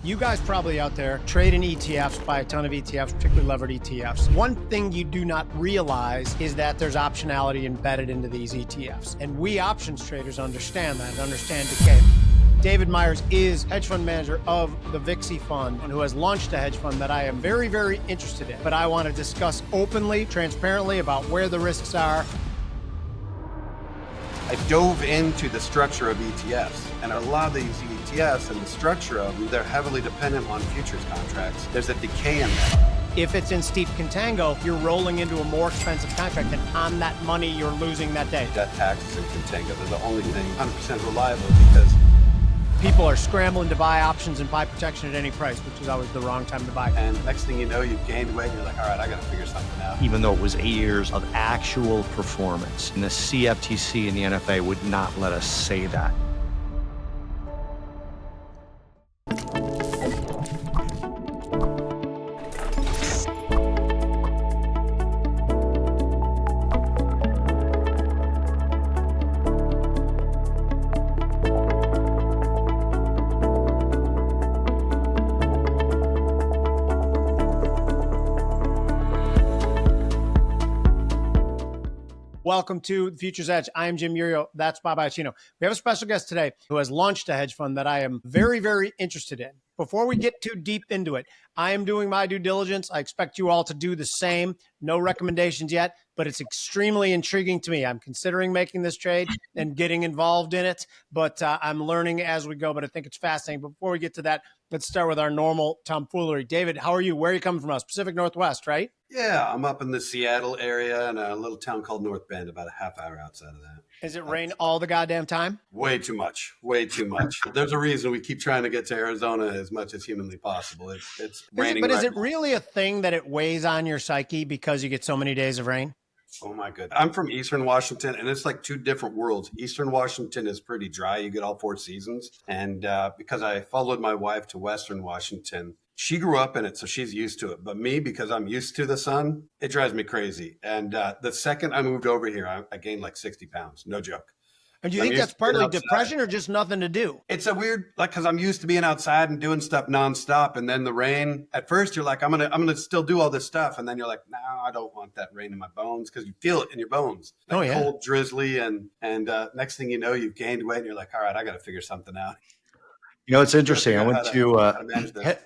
You guys probably out there trade in ETFs, buy a ton of ETFs, particularly levered ETFs. One thing you do not realize is that there's optionality embedded into these ETFs. And we options traders understand that and understand decay. David Meyers is hedge fund manager of the Vixy Fund and who has launched a hedge fund that I am very, very interested in. But I want to discuss openly, transparently about where the risks are. I dove into the structure of ETFs, and a lot of these ETFs and the structure of them, they're heavily dependent on futures contracts. There's a decay in that. If it's in steep Contango, you're rolling into a more expensive contract, and on that money, you're losing that day. Death taxes in Contango, they're the only thing 100% reliable because people are scrambling to buy options and buy protection at any price, which is always the wrong time to buy. And next thing you know, you've gained weight, and you're like, all right, I got to figure something out. Even though it was 8 years of actual performance, and the CFTC and the NFA would not let us say that. Welcome to the Futures Edge. I am Jim Iuorio. That's Bob Iaccino. We have a special guest today who has launched a hedge fund that I am very, very interested in. Before we get too deep into it, I am doing my due diligence. I expect you all to do the same. No recommendations yet, but it's extremely intriguing to me. I'm considering making this trade and getting involved in it, but I'm learning as we go, but I think it's fascinating. But before we get to that, let's start with our normal tomfoolery. David, how are you? Where are you coming from? Pacific Northwest, right? Yeah, I'm up in the Seattle area in a little town called North Bend, about a half hour outside of that. Does it rain all the goddamn time? Way too much. Way too much. There's a reason we keep trying to get to Arizona as much as humanly possible. It's raining. But is it really a thing that it weighs on your psyche because you get so many days of rain? Oh my goodness. I'm from Eastern Washington, and it's like two different worlds. Eastern Washington is pretty dry. You get all four seasons. And because I followed my wife to Western Washington, she grew up in it, so she's used to it. But me, because I'm used to the sun, it drives me crazy. And the second I moved over here, I gained like 60 pounds. No joke. And do you think that's partly depression or just nothing to do? It's a weird, like, because I'm used to being outside and doing stuff nonstop, and then the rain. At first, you're like, I'm gonna still do all this stuff, and then you're like, no, I don't want that rain in my bones, because you feel it in your bones. Like cold, drizzly, and next thing you know, you've gained weight, and you're like, all right, I got to figure something out. You know, it's interesting. I went to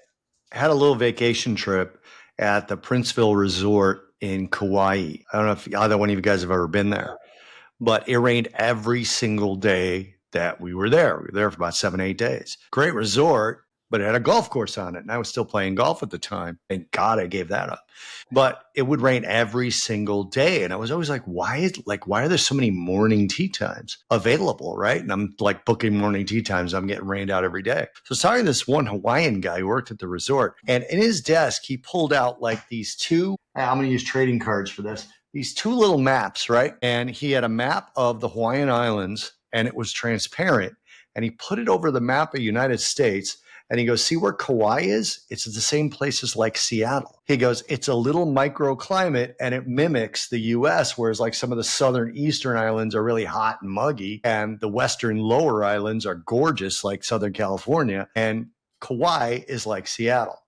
had a little vacation trip at the Princeville Resort in Kauai. I don't know if either one of you guys have ever been there. But it rained every single day that we were there. We were there for about 7-8 days. Great resort, but it had a golf course on it. And I was still playing golf at the time. Thank God I gave that up. But it would rain every single day. And I was always like, why are there so many morning tea times available, right? And I'm like booking morning tea times. I'm getting rained out every day. So sorry, this one Hawaiian guy who worked at the resort. And in his desk, he pulled out like these two, I'm going to use trading cards for this. These two little maps, right? And he had a map of the Hawaiian Islands and it was transparent. And he put it over the map of the United States and he goes, see where Kauai is? It's the same place as like Seattle. He goes, it's a little microclimate and it mimics the US, whereas like some of the southern eastern islands are really hot and muggy and the western lower islands are gorgeous like Southern California. And Kauai is like Seattle.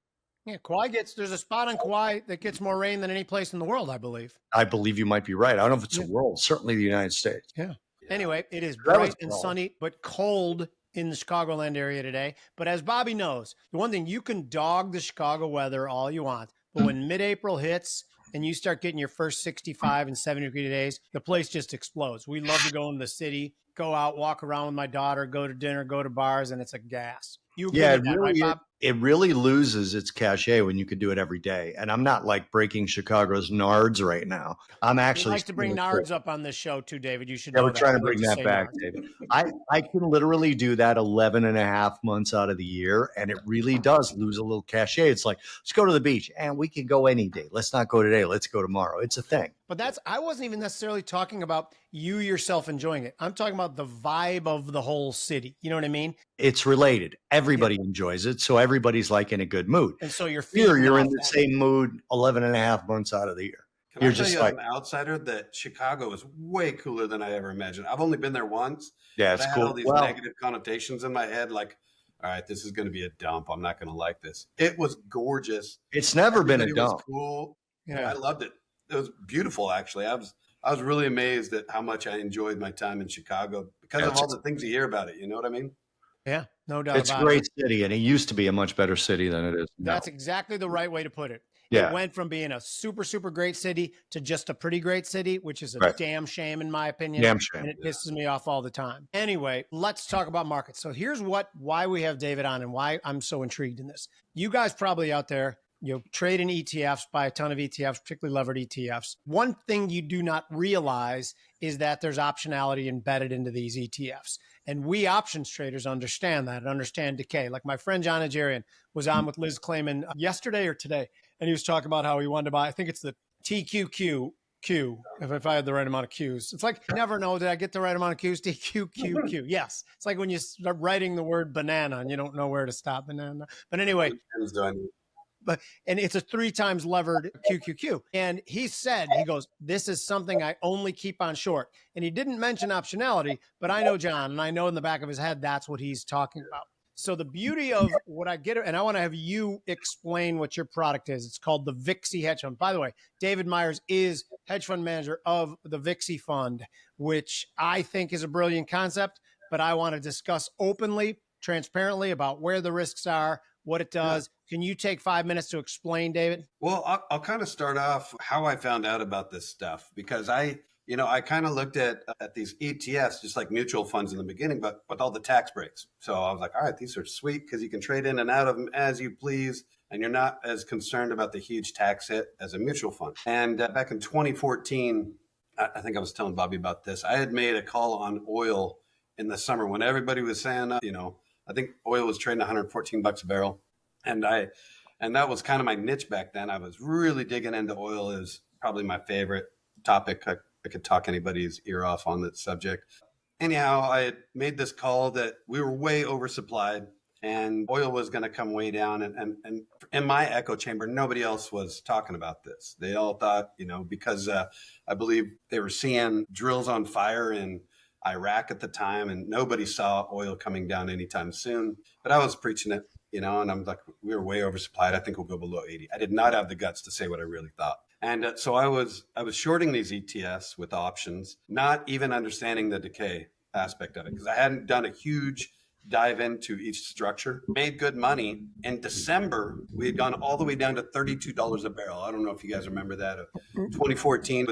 Yeah, Kauai there's a spot on Kauai that gets more rain than any place in the world, I believe. I believe you might be right. I don't know if it's the world, certainly the United States. Yeah. Anyway, it is bright and sunny, but cold in the Chicagoland area today. But as Bobby knows, the one thing, you can dog the Chicago weather all you want, but when mid-April hits and you start getting your first 65 and 70-degree days, the place just explodes. We love to go in the city, go out, walk around with my daughter, go to dinner, go to bars, and it's a gas. You agree with that, right, Bob? It really loses its cachet when you could do it every day. And I'm not like breaking Chicago's nards right now. I'm actually like to bring nards up on this show too, David. You should know we're that. Trying to bring that back, David. I can literally do that 11 and a half months out of the year. And it really does lose a little cachet. It's like, let's go to the beach and we can go any day. Let's not go today. Let's go tomorrow. It's a thing. But I wasn't even necessarily talking about you yourself enjoying it. I'm talking about the vibe of the whole city. You know what I mean? It's related. Everybody enjoys it. So everybody's like in a good mood. And so you're in the same mood 11 and a half months out of the year. You're just like, as an outsider, that Chicago is way cooler than I ever imagined. I've only been there once. Yeah, it's cool. I had all these negative connotations in my head. Like, all right, this is going to be a dump. I'm not going to like this. It was gorgeous. It's never been a dump. It was cool. Yeah. I loved it. It was beautiful, actually. I was really amazed at how much I enjoyed my time in Chicago because of all the things you hear about it. You know what I mean? Yeah, no doubt It's a great city, and it used to be a much better city than it is now. That's exactly the right way to put it. Yeah. It went from being a super, super great city to just a pretty great city, which is a damn shame in my opinion. Damn shame. And it pisses me off all the time. Anyway, let's talk about markets. So here's why we have David on and why I'm so intrigued in this. You guys probably out there, trade in ETFs, buy a ton of ETFs, particularly levered ETFs. One thing you do not realize is that there's optionality embedded into these ETFs. And we options traders understand that and understand decay. Like my friend John Nigerian was on with Liz Clayman yesterday or today, and he was talking about how he wanted to buy, I think it's the TQQQ, if I had the right amount of Qs. It's like, you never know, did I get the right amount of Qs? TQQQ. Yes. It's like when you start writing the word banana and you don't know where to stop banana. But anyway, and it's a 3 times levered QQQ. And he goes, this is something I only keep on short. And he didn't mention optionality, but I know John, and I know in the back of his head, that's what he's talking about. So the beauty of what I get, and I want to have you explain what your product is. It's called the Vixy Hedge Fund. By the way, David Meyers is hedge fund manager of the Vixy Fund, which I think is a brilliant concept, but I want to discuss openly, transparently about where the risks are, what it does. Can you take 5 minutes to explain, David? Well, I'll kind of start off how I found out about this stuff, because I kind of looked at these ETFs just like mutual funds in the beginning, but with all the tax breaks. So I was like, all right, these are sweet because you can trade in and out of them as you please, and you're not as concerned about the huge tax hit as a mutual fund. And back in 2014, I think I was telling Bobby about this. I had made a call on oil in the summer when everybody was saying, I think oil was trading $114 a barrel. And that was kind of my niche back then. I was really digging into oil. It was probably my favorite topic. I could talk anybody's ear off on that subject. Anyhow, I had made this call that we were way oversupplied and oil was going to come way down. And in my echo chamber, nobody else was talking about this. They all thought, because I believe they were seeing drills on fire in Iraq at the time, and nobody saw oil coming down anytime soon. But I was preaching it, and I'm like, we were way oversupplied. I think we'll go below 80. I did not have the guts to say what I really thought. And so I was shorting these ETFs with options, not even understanding the decay aspect of it, because I hadn't done a huge dive into each structure. Made good money. In December, we had gone all the way down to $32 a barrel. I don't know if you guys remember that. 2014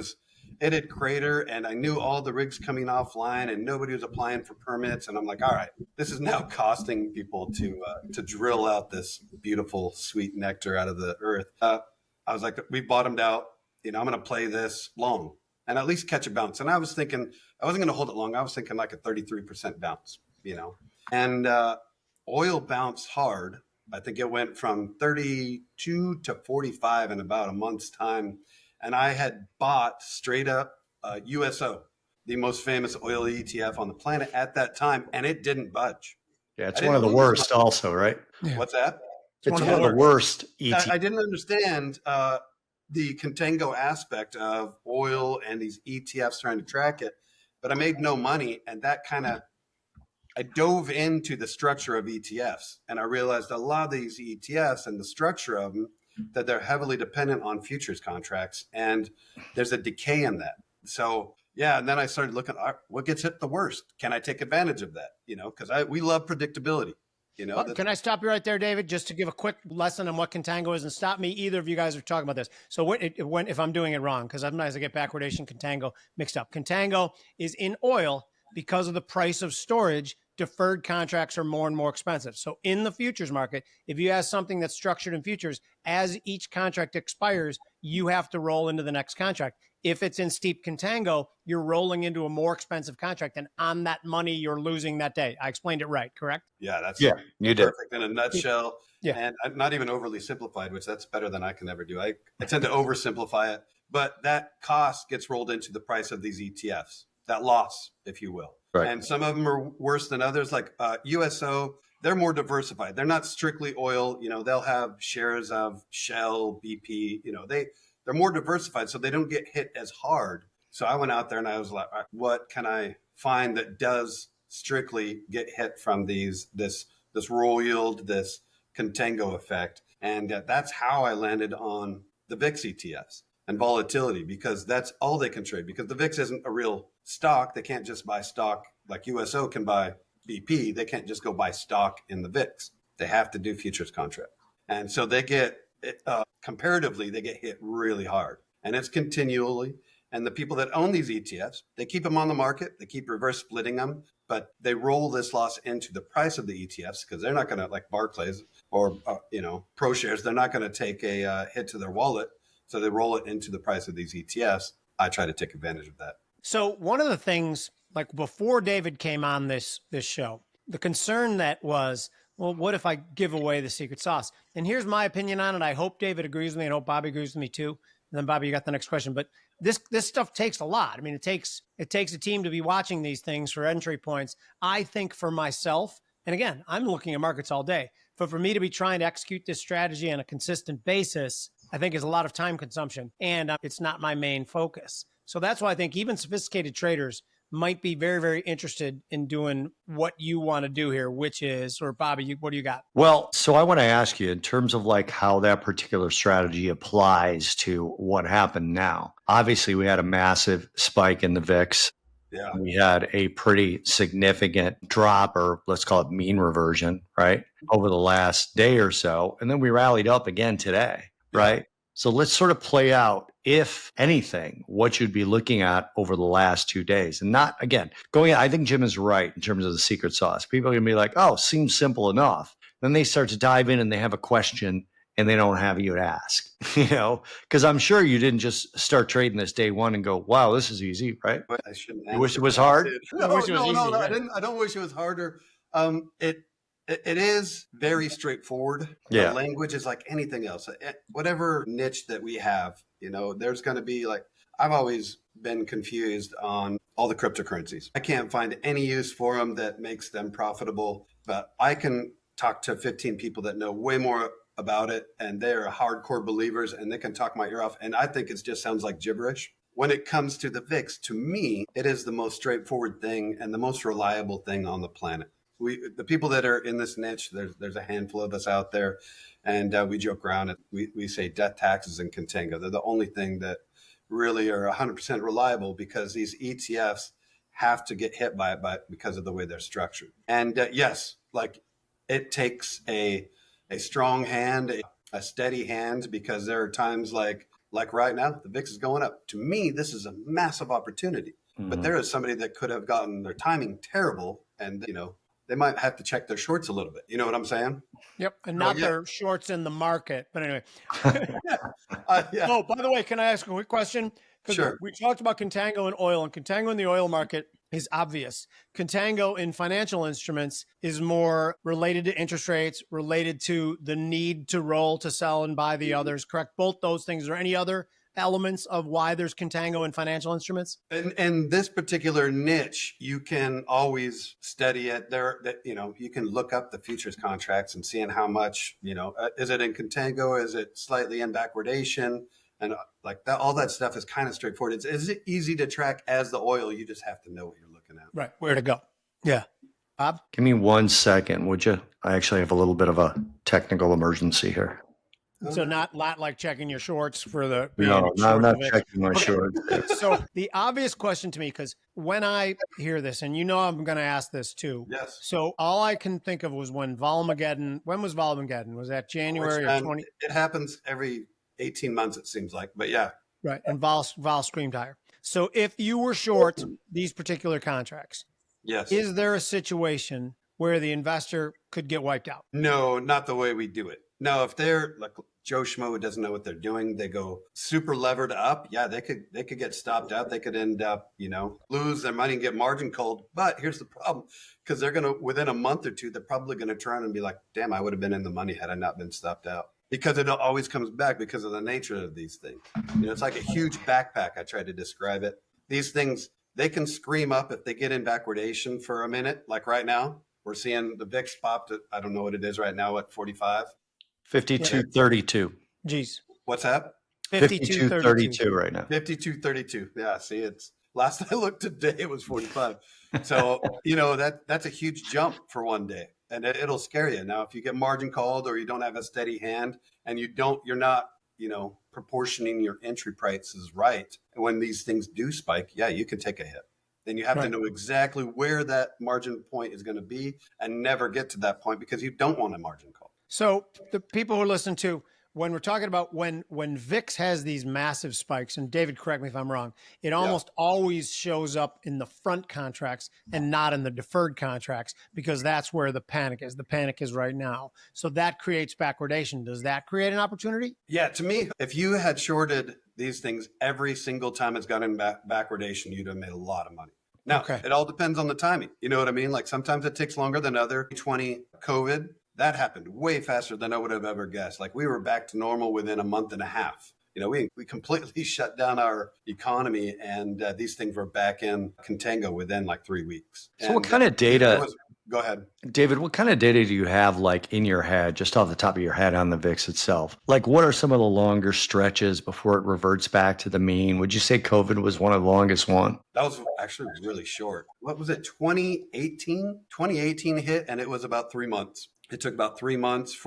it had cratered, and I knew all the rigs coming offline and nobody was applying for permits. And I'm like, all right, this is now costing people to drill out this beautiful sweet nectar out of the earth. I was like, we bottomed out, I'm going to play this long and at least catch a bounce. And I was thinking, I wasn't going to hold it long. I was thinking like a 33% bounce, and oil bounced hard. I think it went from 32 to 45 in about a month's time. And I had bought straight up USO, the most famous oil ETF on the planet at that time, and it didn't budge. Yeah, it's one of the worst also, right? Yeah. What's that? It's one of the worst ETF. I didn't understand the contango aspect of oil and these ETFs trying to track it, but I made no money. And that I dove into the structure of ETFs, and I realized a lot of these ETFs and the structure of them, that they're heavily dependent on futures contracts, and there's a decay in that. So and then I started looking, what gets hit the worst? Can I take advantage of that? Because we love predictability. Can I stop you right there, David, just to give a quick lesson on what contango is, and stop me. Either of you guys are talking about this. So if I'm doing it wrong, because sometimes I get backwardation, contango mixed up. Contango is in oil because of the price of storage. Deferred contracts are more and more expensive. So in the futures market, if you have something that's structured in futures, as each contract expires, you have to roll into the next contract. If it's in steep contango, you're rolling into a more expensive contract, and on that money you're losing that day. I explained it right, correct? Yeah, that's you did perfect in a nutshell. Yeah. And I'm not even overly simplified, which that's better than I can ever do. I tend to oversimplify it, but that cost gets rolled into the price of these ETFs, that loss, if you will. Right. And some of them are worse than others, like USO. They're more diversified. They're not strictly oil. They'll have shares of Shell, BP. They're more diversified, so they don't get hit as hard. So I went out there and I was like, what can I find that does strictly get hit from this this roll yield, this contango effect. And that's how I landed on the VIX ETFs and volatility, because that's all they can trade, because the VIX isn't a real stock. They can't just buy stock like USO can buy BP. They can't just go buy stock in the VIX. They have to do futures contracts. And so they get, comparatively, they get hit really hard. And it's continually. And the people that own these ETFs, they keep them on the market. They keep reverse splitting them, but they roll this loss into the price of the ETFs, because they're not going to, like Barclays or, ProShares, they're not going to take a hit to their wallet. So they roll it into the price of these ETFs. I try to take advantage of that. So one of the things, like before David came on this show, the concern that was, well, what if I give away the secret sauce? And here's my opinion on it. I hope David agrees with me. I hope Bobby agrees with me too. And then Bobby, you got the next question. But this stuff takes a lot. I mean, it takes a team to be watching these things for entry points. I think for myself, and again, I'm looking at markets all day, but for me to be trying to execute this strategy on a consistent basis, I think is a lot of time consumption, and it's not my main focus. So that's why I think even sophisticated traders might be very, very interested in doing what you want to do here, which is, or Bobby, what do you got? Well, so I want to ask you in terms of like how that particular strategy applies to what happened now. Obviously, we had a massive spike in the VIX. Yeah. We had a pretty significant drop, or let's call it mean reversion, right, over the last day or so. And then we rallied up again today, right? So let's sort of play out, if anything, what you'd be looking at over the last 2 days. And not, again, I think Jim is right in terms of the secret sauce. People are going to be like, oh, seems simple enough. Then they start to dive in and they have a question and they don't have you to ask, because I'm sure you didn't just start trading this day one and go, wow, this is easy, right? But I shouldn't. You wish it was hard? I wish it was easy. No, I don't wish it was harder. It is very straightforward. Yeah. The language is like anything else. Whatever niche that we have, there's going to be like, I've always been confused on all the cryptocurrencies. I can't find any use for them that makes them profitable, but I can talk to 15 people that know way more about it, and they're hardcore believers, and they can talk my ear off. And I think it just sounds like gibberish. When it comes to the VIX, to me, it is the most straightforward thing and the most reliable thing on the planet. The people that are in this niche, there's a handful of us out there, and we joke around. We say death, taxes, and contango. They're the only thing that really are 100% reliable, because these ETFs have to get hit by it because of the way they're structured. And yes, like it takes a strong hand, a steady hand, because there are times like right now, the VIX is going up. To me, this is a massive opportunity. Mm-hmm. But there is somebody that could have gotten their timing terrible, and they might have to check their shorts a little bit. You know what I'm saying? Yep. And not their shorts in the market. But anyway. Yeah. Oh, by the way, can I ask a quick question? Sure. We talked about contango and oil, and contango in the oil market is obvious. Contango in financial instruments is more related to interest rates, related to the need to roll, to sell and buy the others, correct? Both those things. Is there any other elements of why there's contango in financial instruments? And this particular niche, you can always study it there. You can look up the futures contracts and seeing how much, is it in contango? Is it slightly in backwardation? And like that, all that stuff is kind of straightforward. It's easy to track as the oil. You just have to know what you're looking at. Right. Where to go. Yeah. Bob? Give me 1 second, would you? I actually have a little bit of a technical emergency here. So not like checking your shorts for the... No, I'm not checking my shorts. So the obvious question to me, because when I hear this, and I'm going to ask this too. Yes. So all I can think of was when Volmageddon, when was Volmageddon? Was that January of 20? It happens every 18 months, it seems like, but yeah. Right. And Vol screamed higher. So if you were short these particular contracts, yes, is there a situation where the investor could get wiped out? No, not the way we do it. No, if they're like Joe Schmo who doesn't know what they're doing, they go super levered up. Yeah, they could get stopped out. They could end up, lose their money and get margin called. But here's the problem, because they're going to, within a month or two, they're probably going to turn and be like, damn, I would have been in the money had I not been stopped out. Because it always comes back because of the nature of these things. It's like a huge backpack. I try to describe it. These things, they can scream up if they get in backwardation for a minute. Like right now, we're seeing the VIX popped at, I don't know what it is right now, at 45. 52.32. Geez. What's that? 52.32 right now. 52.32. Yeah, see, it's last I looked today, it was 45. So, that's a huge jump for one day. and it'll scare you. Now, if you get margin called or you don't have a steady hand and you're not, proportioning your entry prices right, and when these things do spike, yeah, you can take a hit. Then you have to know exactly where that margin point is going to be and never get to that point because you don't want a margin call. So the people who listen to, when we're talking about when VIX has these massive spikes, and David, correct me if I'm wrong, it almost always shows up in the front contracts and not in the deferred contracts because that's where the panic is. The panic is right now. So that creates backwardation. Does that create an opportunity? Yeah, to me, if you had shorted these things every single time it's gotten backwardation, you'd have made a lot of money. Now, It all depends on the timing. You know what I mean? Like sometimes it takes longer than other. 2020 COVID, that happened way faster than I would have ever guessed. Like we were back to normal within a month and a half. We completely shut down our economy, and these things were back in Contango within like 3 weeks. So what kind of data? Go ahead, David. What kind of data do you have like in your head, just off the top of your head on the VIX itself? Like what are some of the longer stretches before it reverts back to the mean? Would you say COVID was one of the longest one? That was actually really short. What was it? 2018? 2018 hit, and it was about 3 months. It took about 3 months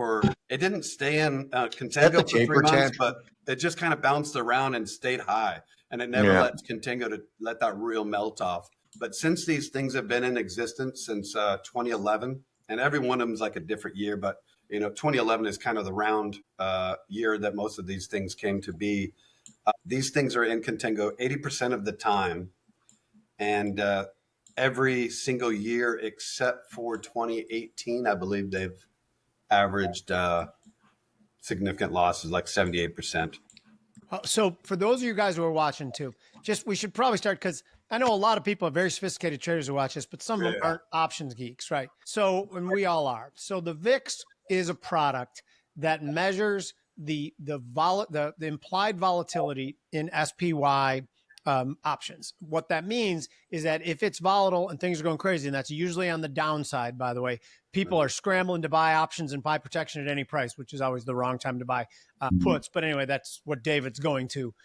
it didn't stay in Contango for 3 months, but it just kind of bounced around and stayed high. And it never let Contango to let that real melt off. But since these things have been in existence since 2011, and every one of them is like a different year, but 2011 is kind of the round year that most of these things came to be. These things are in Contango 80% of the time. And every single year except for 2018, I believe they've averaged significant losses, like 78%. So for those of you guys who are watching too, we should probably start because I know a lot of people are very sophisticated traders who watch this, but some of them aren't options geeks, right? So, and we all are. So the VIX is a product that measures the implied volatility in SPY options. What that means is that if it's volatile and things are going crazy, and that's usually on the downside, by the way, people are scrambling to buy options and buy protection at any price, which is always the wrong time to buy puts. But anyway, that's what David's going to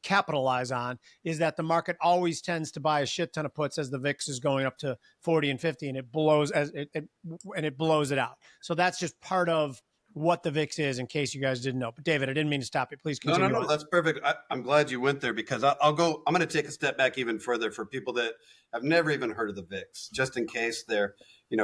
capitalize on, is that the market always tends to buy a shit ton of puts as the VIX is going up to 40 and 50, and it blows it blows it out. So that's just part of what the VIX is, in case you guys didn't know. But David, I didn't mean to stop you. Please continue. No, that's perfect. I'm glad you went there because I'm going to take a step back even further for people that have never even heard of the VIX, just in case they're,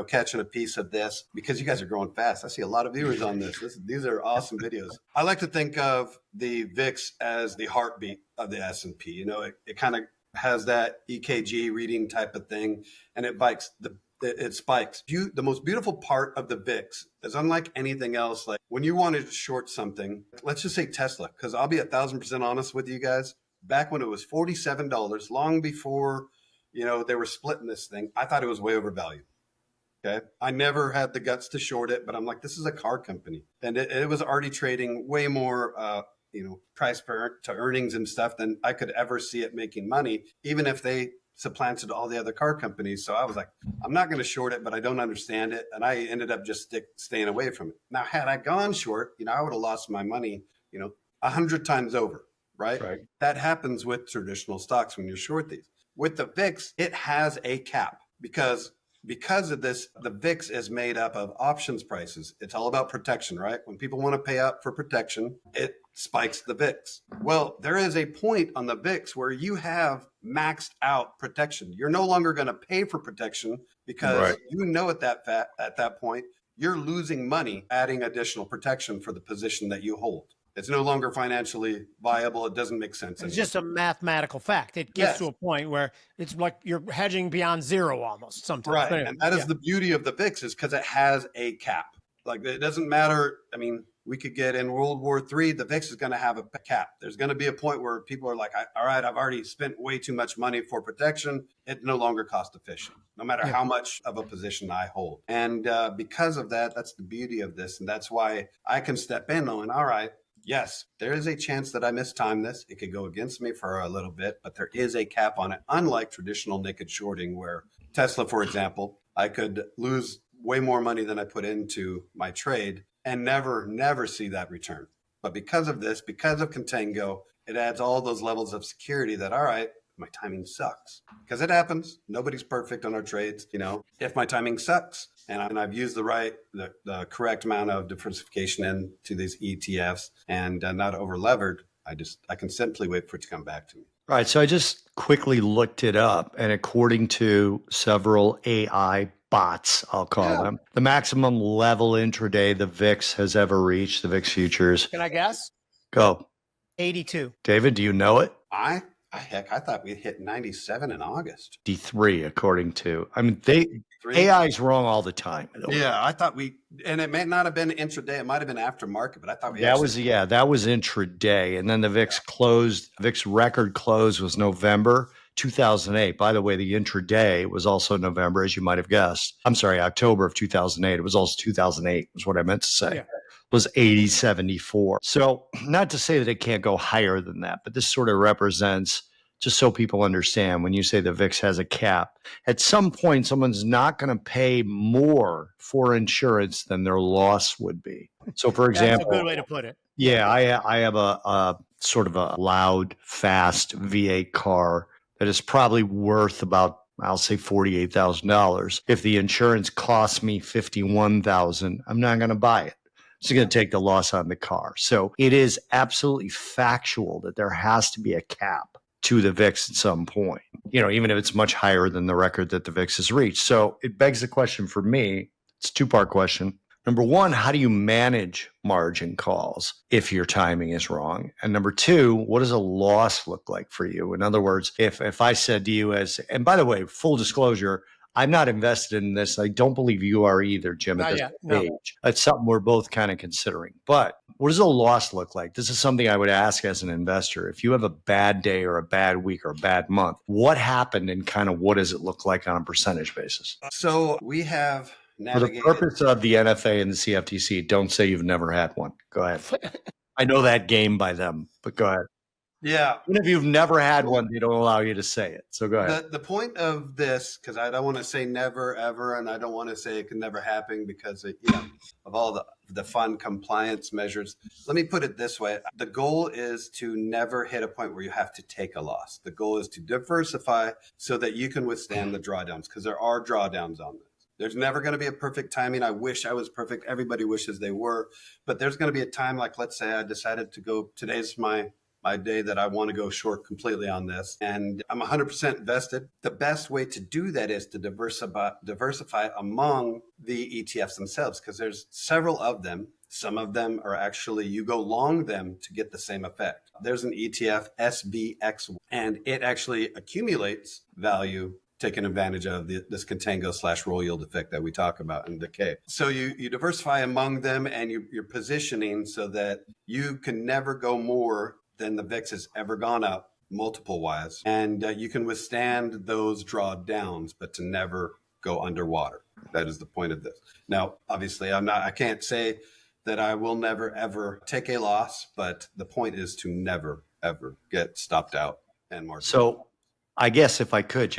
catching a piece of this, because you guys are growing fast. I see a lot of viewers on this. These are awesome videos. I like to think of the VIX as the heartbeat of the S&P. It kind of has that EKG reading type of thing, and it spikes. The most beautiful part of the VIX is, unlike anything else, like when you wanted to short something, let's just say Tesla, because I'll be 1,000% honest with you guys. Back when it was $47, long before, they were splitting this thing, I thought it was way overvalued. Okay. I never had the guts to short it, but I'm like, this is a car company. And it was already trading way more, price to earnings and stuff than I could ever see it making money, even if they supplanted all the other car companies. So I was like, I'm not going to short it, but I don't understand it. And I ended up just staying away from it. Now, had I gone short, I would have lost my money, 100 times over, right? That happens with traditional stocks when you short these. With the VIX, it has a cap because of this. The VIX is made up of options prices. It's all about protection, right? When people want to pay up for protection, it spikes the VIX. Well, there is a point on the VIX where you have maxed out protection. You're no longer going to pay for protection because at that point, you're losing money adding additional protection for the position that you hold. It's no longer financially viable. It doesn't make sense anymore. It's just a mathematical fact. It gets to a point where it's like you're hedging beyond zero almost sometimes. Right. Anyway, and that is the beauty of the VIX, is because it has a cap. Like, it doesn't matter. I mean, we could get in World War III, the VIX is going to have a cap. There's going to be a point where people are like, all right, I've already spent way too much money for protection. It's no longer cost efficient, no matter how much of a position I hold. And because of that, that's the beauty of this. And that's why I can step in knowing, all right, yes, there is a chance that I mistimed this. It could go against me for a little bit, but there is a cap on it, unlike traditional naked shorting, where Tesla, for example, I could lose way more money than I put into my trade and never see that return. But because of this, because of Contango, it adds all those levels of security that, all right, my timing sucks. Because it happens. Nobody's perfect on our trades. If my timing sucks, And I've used the correct amount of diversification into these ETFs and not over levered. I can simply wait for it to come back to me. All right. So I just quickly looked it up, and according to several AI bots, I'll call them, the maximum level intraday the VIX has ever reached, the VIX futures. Can I guess? Go. 82. David, do you know it? I thought we hit 97 in August. D3, according to, AI's wrong all the time. Yeah, I thought and it may not have been intraday. It might have been aftermarket, but I thought that was intraday. And then the VIX record close was November 2008. By the way, the intraday was also November, as you might have guessed. I'm sorry, October of 2008. It was also 2008 was what I meant to say. Yeah. Was 80.74. So not to say that it can't go higher than that, but this sort of represents, just so people understand, when you say the VIX has a cap, at some point, someone's not going to pay more for insurance than their loss would be. So for example, that's a good way to put it. Yeah, I have a sort of a loud, fast V8 car that is probably worth about, I'll say $48,000. If the insurance costs me $51,000, I'm not going to buy it. It's going to take the loss on the car. So it is absolutely factual that there has to be a cap to the VIX at some point, even if it's much higher than the record that the VIX has reached. So it begs the question for me, it's a two-part question. Number one, how do you manage margin calls if your timing is wrong? And number two, what does a loss look like for you? In other words, if I said to you and by the way, full disclosure, I'm not invested in this. I don't believe you are either, Jim, at this stage. It's something we're both kind of considering. But what does a loss look like? This is something I would ask as an investor. If you have a bad day or a bad week or a bad month, what happened and kind of what does it look like on a percentage basis? So we have navigated. For the purpose of the NFA and the CFTC, don't say you've never had one. Go ahead. I know that game by them, but go ahead. Yeah. Even if you've never had one, they don't allow you to say it. So go ahead. The point of this, because I don't want to say never, ever, and I don't want to say it can never happen because of all the fun compliance measures. Let me put it this way. The goal is to never hit a point where you have to take a loss. The goal is to diversify so that you can withstand the drawdowns, because there are drawdowns on this. There's never going to be a perfect timing. I wish I was perfect. Everybody wishes they were. But there's going to be a time, like let's say I decided to go, today's my day that I want to go short completely on this. And I'm 100% invested. The best way to do that is to diversify among the ETFs themselves, because there's several of them. Some of them are actually, you go long them to get the same effect. There's an ETF, SBX, and it actually accumulates value, taking advantage of this Contango / roll yield effect that we talk about in decay. So you diversify among them and you're positioning so that you can never go more than the VIX has ever gone up multiple wise. And you can withstand those drawdowns, but to never go underwater. That is the point of this. Now, obviously, I can't say that I will never, ever take a loss, but the point is to never, ever get stopped out and market. So I guess if I could,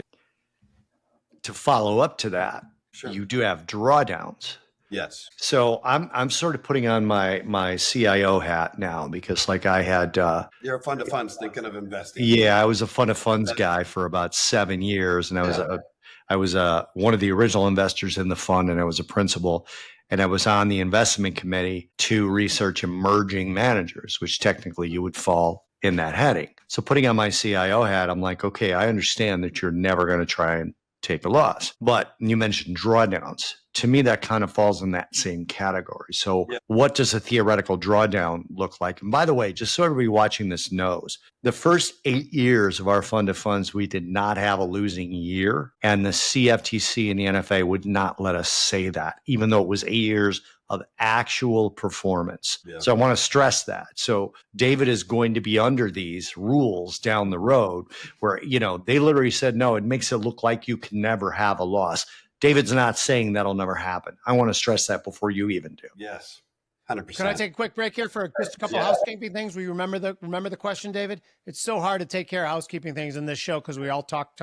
to follow up to that, sure. You do have drawdowns. Yes. So I'm sort of putting on my CIO hat now, because like I had you're a fund of funds thinking of investing. Yeah, I was a fund of funds guy for about 7 years, and I was one of the original investors in the fund, and I was a principal, and I was on the investment committee to research emerging managers, which technically you would fall in that heading. So putting on my CIO hat, I'm like, okay, I understand that you're never going to try and take a loss. But you mentioned drawdowns. To me, that kind of falls in that same category. So What does a theoretical drawdown look like? And by the way, just so everybody watching this knows, the first 8 years of our fund of funds, we did not have a losing year. And the CFTC and the NFA would not let us say that, even though it was 8 years of actual performance. Yeah. So I want to stress that. So David is going to be under these rules down the road where, they literally said, no, it makes it look like you can never have a loss. David's not saying that'll never happen. I want to stress that before you even do. Yes, 100%. Can I take a quick break here for just a couple of housekeeping things? We remember the question, David? It's so hard to take care of housekeeping things in this show because we all talk.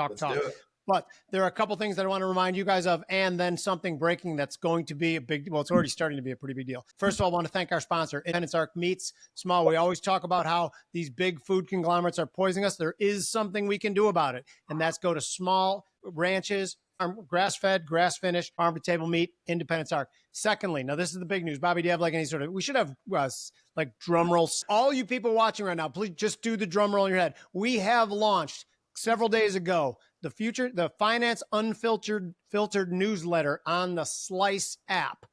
But there are a couple things that I want to remind you guys of, and then something breaking that's going to be it's already starting to be a pretty big deal. First of all, I want to thank our sponsor, Independence Arc Meats Small. We always talk about how these big food conglomerates are poisoning us. There is something we can do about it, and that's go to small ranches, grass-fed, grass-finished, farm-to-table meat, independent stock. Secondly, now this is the big news. Bobby, do you have like any sort of, we should have like drum rolls. All you people watching right now, please just do the drum roll in your head. We have launched several days ago the Finance Unfiltered newsletter on the Slice app.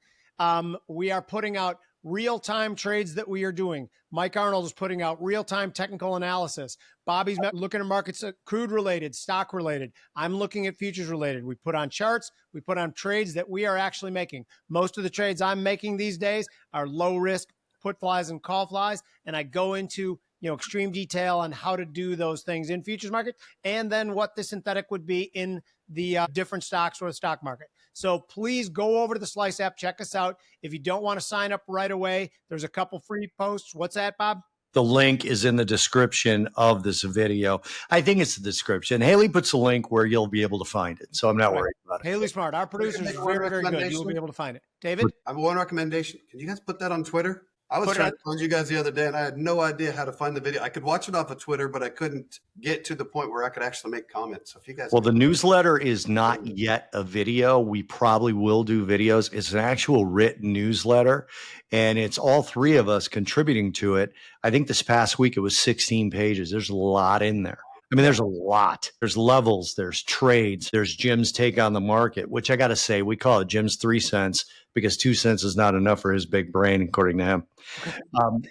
We are putting out real-time trades that we are doing. Mike Arnold is putting out real-time technical analysis. Bobby's looking at markets, crude-related, stock-related. I'm looking at futures-related. We put on charts. We put on trades that we are actually making. Most of the trades I'm making these days are low-risk put flies and call flies, and I go into extreme detail on how to do those things in futures market, and then what the synthetic would be in the different stocks or the stock market. So please go over to the Slice app, check us out. If you don't want to sign up right away, there's a couple free posts. What's that, Bob? The link is in the description of this video. I think it's the description. Haley puts a link where you'll be able to find it. So I'm not worried about it. Haley Smart, our producer, is very, very good. You'll be able to find it. David? I have one recommendation. Can you guys put that on Twitter? I was trying to find you guys the other day, and I had no idea how to find the video. I could watch it off of Twitter, but I couldn't get to the point where I could actually make comments. So if you guys, the newsletter is not yet a video. We probably will do videos. It's an actual written newsletter, and it's all three of us contributing to it. I think this past week it was 16 pages. There's a lot in there. I mean, there's a lot. There's levels, there's trades, there's Jim's take on the market, which I got to say, we call it Jim's 3 cents because 2 cents is not enough for his big brain, according to him.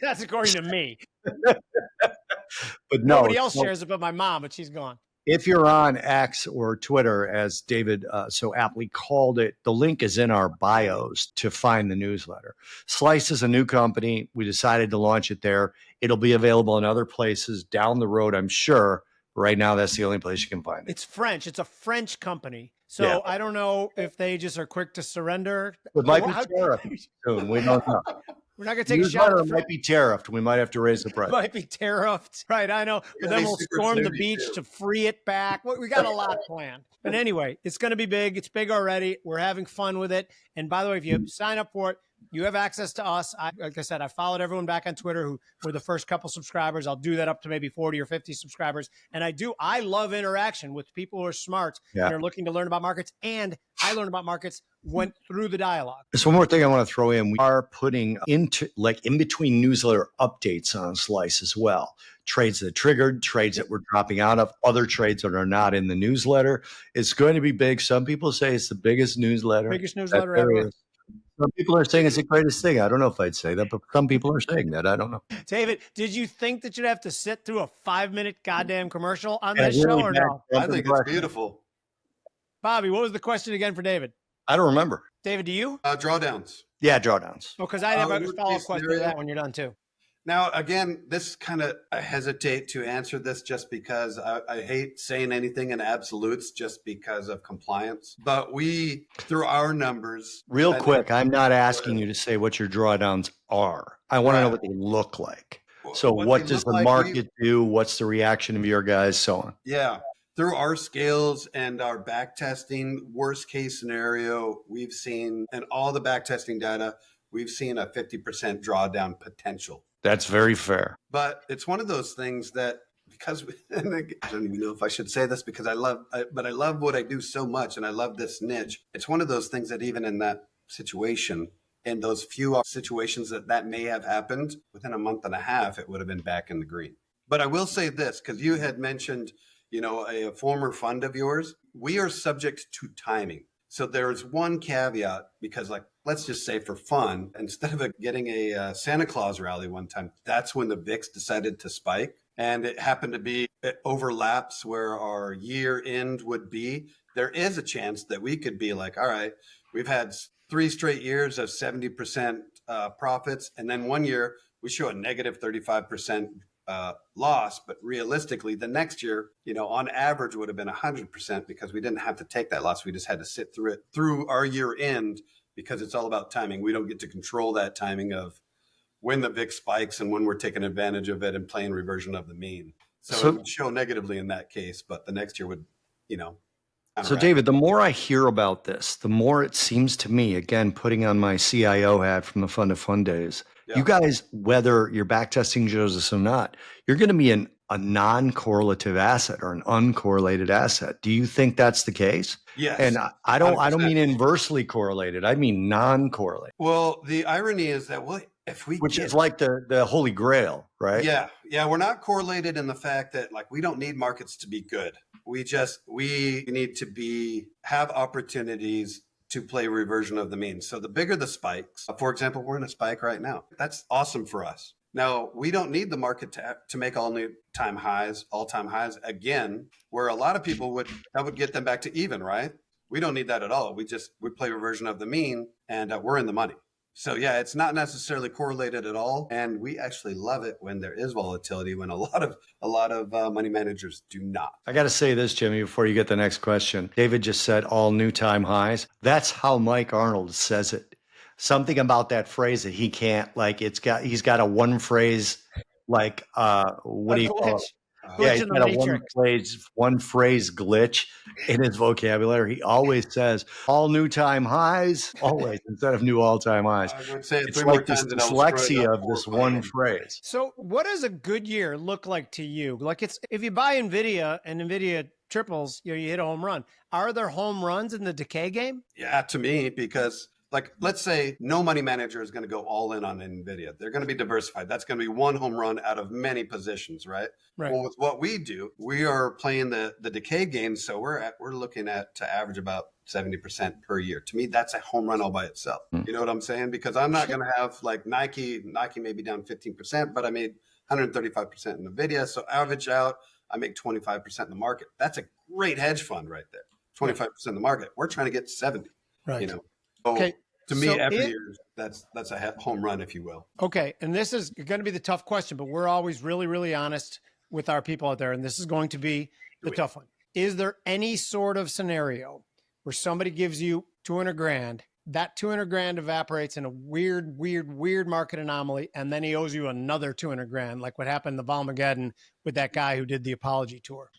That's according to me. But no, nobody else shares it but my mom, but she's gone. If you're on X or Twitter, as David so aptly called it, the link is in our bios to find the newsletter. Slice is a new company. We decided to launch it there. It'll be available in other places down the road, I'm sure. Right now, that's the only place you can find it. It's French. It's a French company. So I don't know if they just are quick to surrender. It might be tariffed soon. We don't know. We're not going to take a shot. It might be tariffed. We might have to raise the price. It might be tariffed. Right, I know. But then we'll storm the beach to free it back. We got a lot planned. But anyway, it's going to be big. It's big already. We're having fun with it. And by the way, if you sign up for it, you have access to us. Like I said, I followed everyone back on Twitter who were the first couple subscribers. I'll do that up to maybe 40 or 50 subscribers. And I love interaction with people who are smart and are looking to learn about markets. And I learned about markets went through the dialogue. There's one more thing I want to throw in. We are putting into in between newsletter updates on Slice as well. Trades that triggered, trades that we're dropping out of, other trades that are not in the newsletter. It's going to be big. Some people say it's the biggest newsletter. Biggest newsletter ever. Some people are saying it's the greatest thing. I don't know if I'd say that, but some people are saying that. I don't know. David, did you think that you'd have to sit through a 5-minute goddamn commercial on this show or no? I think it's beautiful. Bobby, what was the question again for David? I don't remember. David, do you? Drawdowns. Yeah, drawdowns. Oh, because I have a follow-up question to that when you're done too. Now, again, this kind of, I hesitate to answer this just because I hate saying anything in absolutes just because of compliance. But we, through our numbers. Real quick, I'm not asking you to say what your drawdowns are. I want to know what they look like. So what does the market do? What's the reaction of your guys? So on. Yeah. Through our scales and our back testing, worst case scenario, we've seen, and all the back testing data, we've seen a 50% drawdown potential. That's very fair. But it's one of those things that, because and I don't even know if I should say this because I love what I do so much and I love this niche. It's one of those things that even in that situation, in those few situations that may have happened, within a month and a half, it would have been back in the green. But I will say this, because you had mentioned, a former fund of yours, we are subject to timing. So there's one caveat because let's just say for fun, instead of getting a Santa Claus rally one time, that's when the VIX decided to spike. And it happened to be, it overlaps where our year end would be. There is a chance that we could be like, all right, we've had 3 straight years of 70% profits. And then one year we show a negative 35% loss, but realistically the next year, on average would have been 100% because we didn't have to take that loss. We just had to sit through it through our year end because it's all about timing. We don't get to control that timing of when the VIX spikes and when we're taking advantage of it and playing reversion of the mean. So it would show negatively in that case, but the next year would, So David, the more I hear about this, the more it seems to me, again, putting on my CIO hat from the Fund of Fund days, you guys, whether your back testing shows us or not, you're going to be in a non-correlative asset or an uncorrelated asset. Do you think that's the case? Yes. And I don't 100%. mean inversely correlated. I mean non-correlated. Well, the irony is that which is like the holy grail, right? Yeah. We're not correlated in the fact that like we don't need markets to be good. We need to have opportunities to play reversion of the mean. So the bigger the spikes, for example, we're in a spike right now. That's awesome for us. Now, we don't need the market to make all-time highs again, where a lot of people would get them back to even, right? We don't need that at all. We play reversion of the mean, and we're in the money. So yeah, it's not necessarily correlated at all, and we actually love it when there is volatility. When a lot of money managers do not. I got to say this, Jimmy, before you get the next question. David just said all new time highs. That's how Mike Arnold says it. Something about that phrase that he can't he's got a one phrase what do you call it? Yeah, he's got a one phrase glitch in his vocabulary. He always says all new time highs, always, instead of new all-time highs. I would say it's like this dyslexia of this one phrase. So what does a good year look like to you? Like if you buy NVIDIA and NVIDIA triples, you hit a home run. Are there home runs in the decay game? Yeah, to me, because like, let's say no money manager is going to go all in on NVIDIA. They're going to be diversified. That's going to be one home run out of many positions, right? Right. Well, with what we do, we are playing the decay game. So we're looking at to average about 70% per year. To me, that's a home run all by itself. You know what I'm saying? Because I'm not going to have like Nike may be down 15%, but I made 135% in NVIDIA. So average out, I make 25% in the market. That's a great hedge fund right there. 25% in the market. We're trying to get 70, right? You know? So okay. To me, every year, that's a home run, if you will. Okay. And this is going to be the tough question, but we're always really, really honest with our people out there. And this is going to be the tough one. Is there any sort of scenario where somebody gives you 200 grand, that 200 grand evaporates in a weird market anomaly, and then he owes you another 200 grand, like what happened in the Volmageddon with that guy who did the apology tour?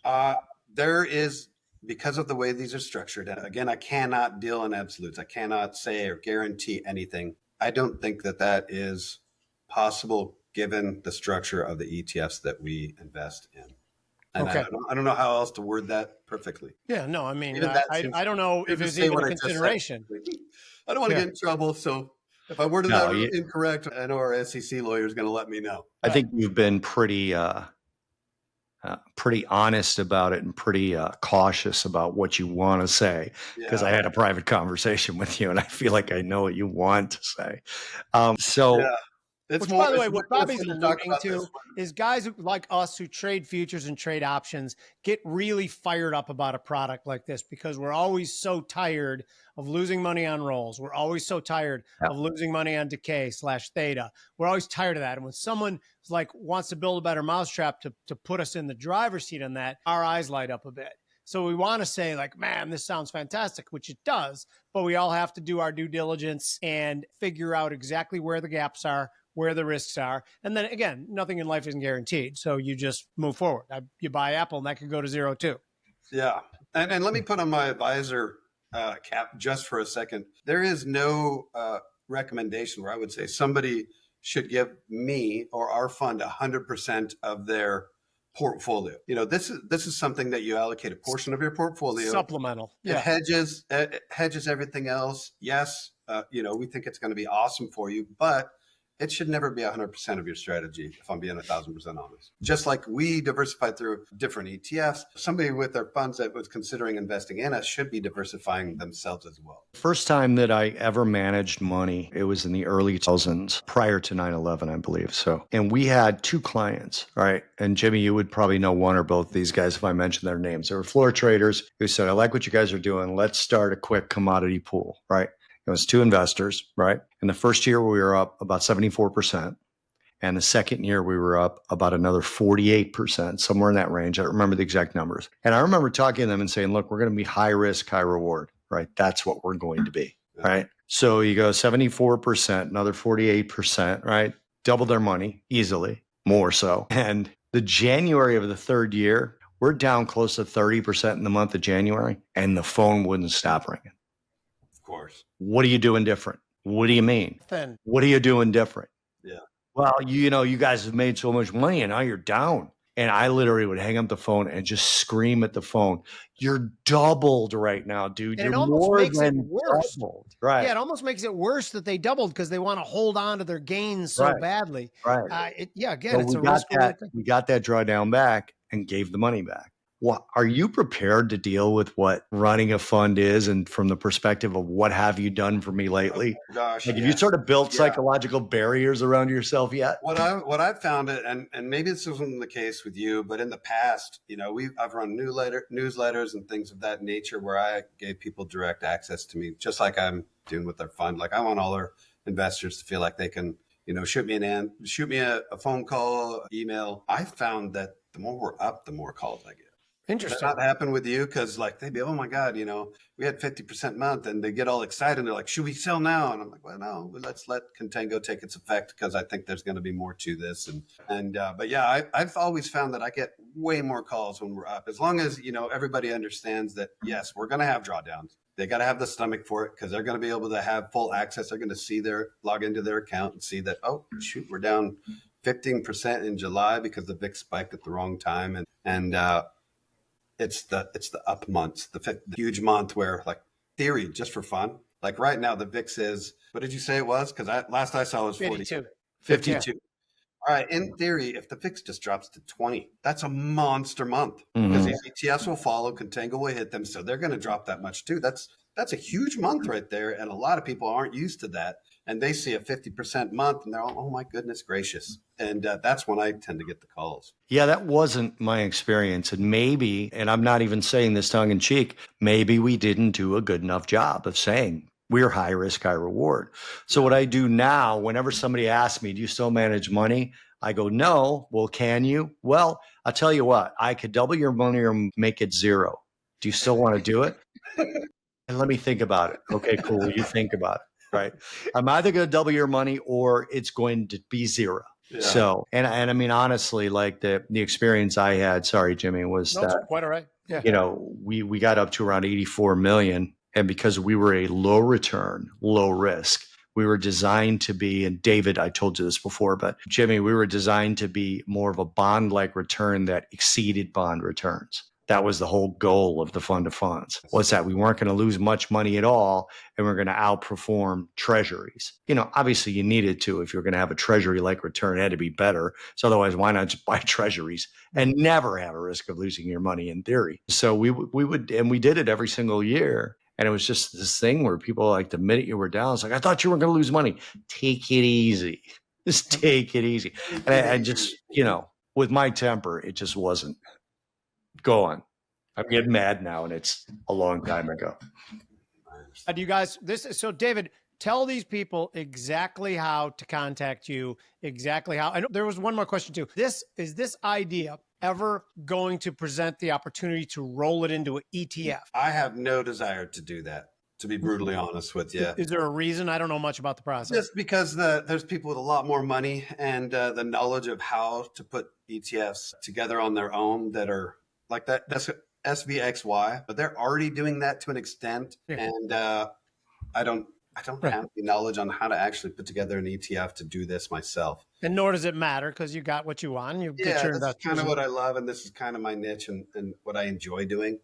There is... Because of the way these are structured, and again, I cannot deal in absolutes. I cannot say or guarantee anything. I don't think that is possible given the structure of the ETFs that we invest in. And okay. I don't know how else to word that perfectly. Yeah, no, I mean, I don't know if it's even a consideration. I don't want to get in trouble, so if I worded that incorrect, I know our SEC lawyer is going to let me know. I think you've been pretty honest about it and pretty cautious about what you want to say, because I had a private conversation with you and I feel like I know what you want to say. Which, by the way, what Bobby's alluding to is guys like us who trade futures and trade options get really fired up about a product like this because we're always so tired of losing money on rolls. We're always so tired of losing money on decay / theta. We're always tired of that. And when someone wants to build a better mousetrap to put us in the driver's seat on that, our eyes light up a bit. So we want to say man, this sounds fantastic, which it does, but we all have to do our due diligence and figure out exactly where the gaps are, where the risks are. And then again, nothing in life isn't guaranteed. So you just move forward. You buy Apple and that could go to 0 too. Yeah. And let me put on my advisor cap just for a second. There is no recommendation where I would say somebody should give me or our fund 100% of their portfolio. This is something that you allocate a portion of your portfolio. Supplemental. Yeah. It hedges everything else. Yes. We think it's going to be awesome for you, but it should never be 100% of your strategy, if I'm being 1,000% honest. Just like we diversify through different ETFs, somebody with their funds that was considering investing in us should be diversifying themselves as well. First time that I ever managed money, it was in the early 2000s, prior to 9/11, I believe. And we had 2 clients, right? And Jimmy, you would probably know one or both of these guys if I mentioned their names. They were floor traders who said, I like what you guys are doing. Let's start a quick commodity pool, right? It was 2 investors, right? In the first year, we were up about 74%. And the second year, we were up about another 48%, somewhere in that range. I don't remember the exact numbers. And I remember talking to them and saying, look, we're going to be high risk, high reward, right? That's what we're going to be, right? So you go 74%, another 48%, right? Double their money easily, more so. And the January of the third year, we're down close to 30% in the month of January, and the phone wouldn't stop ringing. Course. What are you doing different? What do you mean? What are you doing different? Yeah. Well, you guys have made so much money and now you're down. And I literally would hang up the phone and just scream at the phone, "You're doubled right now, dude. And You're it almost more makes it than worse. doubled." Right. Yeah, it almost makes it worse that they doubled because they want to hold on to their gains so Right. badly. Right. Again, So it's a risk reward thing. we got that drawdown back and gave the money back. What are you prepared to deal with what running a fund is, and from the perspective of what have you done for me lately? Oh, gosh, like, have you sort of built psychological barriers around yourself yet? What I've found it, and maybe this isn't the case with you, but in the past, I've run newsletters and things of that nature where I gave people direct access to me, just like I'm doing with their fund. Like, I want all our investors to feel like they can, shoot me a phone call, email. I found that the more we're up, the more calls I get. Interesting. Does that happen with you? Because they'd be, oh my God, we had 50% month, and they get all excited. And they're like, should we sell now? And I'm like, well, no, let's let Contango take its effect, because I think there's going to be more to this. But yeah, I've always found that I get way more calls when we're up, as long as, everybody understands that, yes, we're going to have drawdowns. They got to have the stomach for it, because they're going to be able to have full access. They're going to log into their account and see that, oh, shoot, we're down 15% in July because the VIX spiked at the wrong time. It's the up months, the huge month where, like, theory, just for fun. Like right now, the VIX is, what did you say it was? Because last I saw it was 52. 52. Yeah. All right. In theory, if the VIX just drops to 20, that's a monster month, because these ETFs will follow. Contango will hit them, so they're going to drop that much too. That's a huge month right there, and a lot of people aren't used to that. And they see a 50% month and they're all, oh my goodness gracious. And that's when I tend to get the calls. Yeah, that wasn't my experience. And maybe, and I'm not even saying this tongue in cheek, maybe we didn't do a good enough job of saying we're high risk, high reward. So what I do now, whenever somebody asks me, do you still manage money? I go, no. Well, can you? Well, I'll tell you what, I could double your money or make it zero. Do you still want to do it? And let me think about it. Okay, cool. You think about it. Right. I'm either going to double your money or it's going to be zero. Yeah. So, and I mean, honestly, like the experience I had, sorry, Jimmy, was that, quite all right. Yeah. We got up to around 84 million. And because we were a low return, low risk, we were designed to be, and David, I told you this before, but Jimmy, we were designed to be more of a bond-like return that exceeded bond returns. That was the whole goal of the fund of funds. What's that? We weren't going to lose much money at all, and we're going to outperform treasuries. Obviously you needed to. If you're going to have a treasury-like return, it had to be better. So otherwise, why not just buy treasuries and never have a risk of losing your money in theory? So we would, and we did it every single year. And it was just this thing where people, like, the minute you were down, it's like, I thought you were going to lose money. Take it easy. Just take it easy. And I just, with my temper, it just wasn't going. I'm getting mad now, and it's a long time ago. Do you guys, so David, tell these people exactly how to contact you, exactly how, I know there was one more question too. Is this idea ever going to present the opportunity to roll it into an ETF? I have no desire to do that, to be brutally honest with you. Is there a reason? I don't know much about the process. Just because there's people with a lot more money and the knowledge of how to put ETFs together on their own that are like that. That's SVXY, but they're already doing that to an extent. Yeah. And I don't have the knowledge on how to actually put together an ETF to do this myself. And nor does it matter, because you got what you want. You get your that's kind of what I love, and this is kind of my niche and what I enjoy doing.